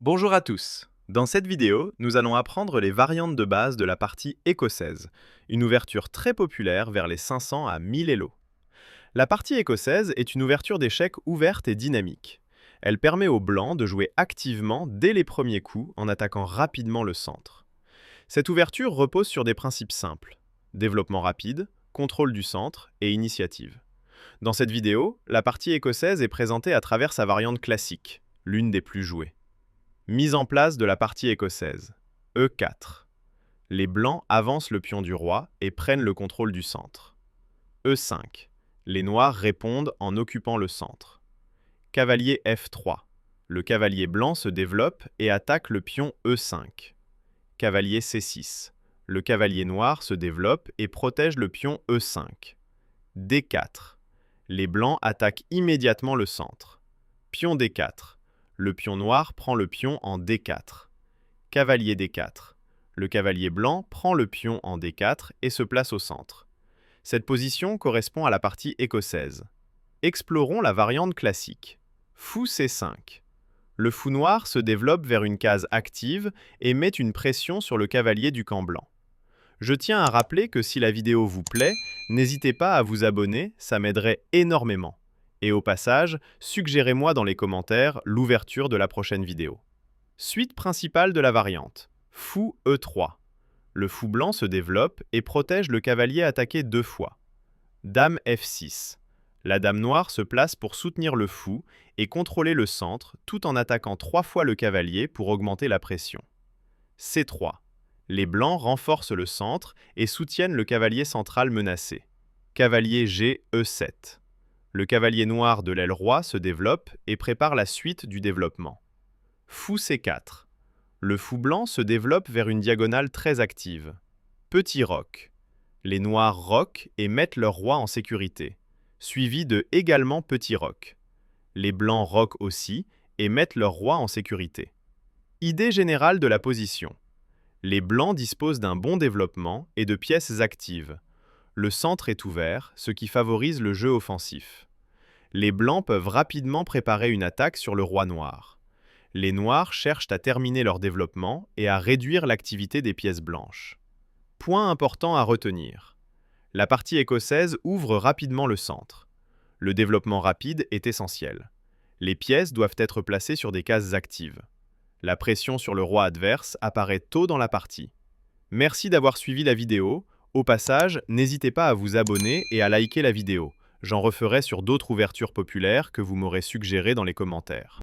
Bonjour à tous. Dans cette vidéo, nous allons apprendre les variantes de base de la partie écossaise, une ouverture très populaire vers les 500 à 1000 Elo. La partie écossaise est une ouverture d'échecs ouverte et dynamique. Elle permet aux blancs de jouer activement dès les premiers coups en attaquant rapidement le centre. Cette ouverture repose sur des principes simples: développement rapide, contrôle du centre et initiative. Dans cette vidéo, la partie écossaise est présentée à travers sa variante classique, l'une des plus jouées. Mise en place de la partie écossaise. E4. Les blancs avancent le pion du roi et prennent le contrôle du centre. E5. Les noirs répondent en occupant le centre. Cavalier F3. Le cavalier blanc se développe et attaque le pion E5. Cavalier C6. Le cavalier noir se développe et protège le pion E5. D4. Les blancs attaquent immédiatement le centre. Pion D4. Le pion noir prend le pion en D4. Cavalier D4. Le cavalier blanc prend le pion en D4 et se place au centre. Cette position correspond à la partie écossaise. Explorons la variante classique. Fou C5. Le fou noir se développe vers une case active et met une pression sur le cavalier du camp blanc. Je tiens à rappeler que si la vidéo vous plaît, n'hésitez pas à vous abonner, ça m'aiderait énormément. Et au passage, suggérez-moi dans les commentaires l'ouverture de la prochaine vidéo. Suite principale de la variante. Fou E3. Le fou blanc se développe et protège le cavalier attaqué 2 fois. Dame F6. La dame noire se place pour soutenir le fou et contrôler le centre tout en attaquant 3 fois le cavalier pour augmenter la pression. C3. Les blancs renforcent le centre et soutiennent le cavalier central menacé. Cavalier G E7. Le cavalier noir de l'aile roi se développe et prépare la suite du développement. Fou C4. Le fou blanc se développe vers une diagonale très active. Petit roc. Les noirs roquent et mettent leur roi en sécurité, suivi de également petit roc. Les blancs roquent aussi et mettent leur roi en sécurité. Idée générale de la position. Les blancs disposent d'un bon développement et de pièces actives. Le centre est ouvert, ce qui favorise le jeu offensif. Les blancs peuvent rapidement préparer une attaque sur le roi noir. Les noirs cherchent à terminer leur développement et à réduire l'activité des pièces blanches. Point important à retenir. La partie écossaise ouvre rapidement le centre. Le développement rapide est essentiel. Les pièces doivent être placées sur des cases actives. La pression sur le roi adverse apparaît tôt dans la partie. Merci d'avoir suivi la vidéo. Au passage, n'hésitez pas à vous abonner et à liker la vidéo. J'en referai sur d'autres ouvertures populaires que vous m'aurez suggérées dans les commentaires.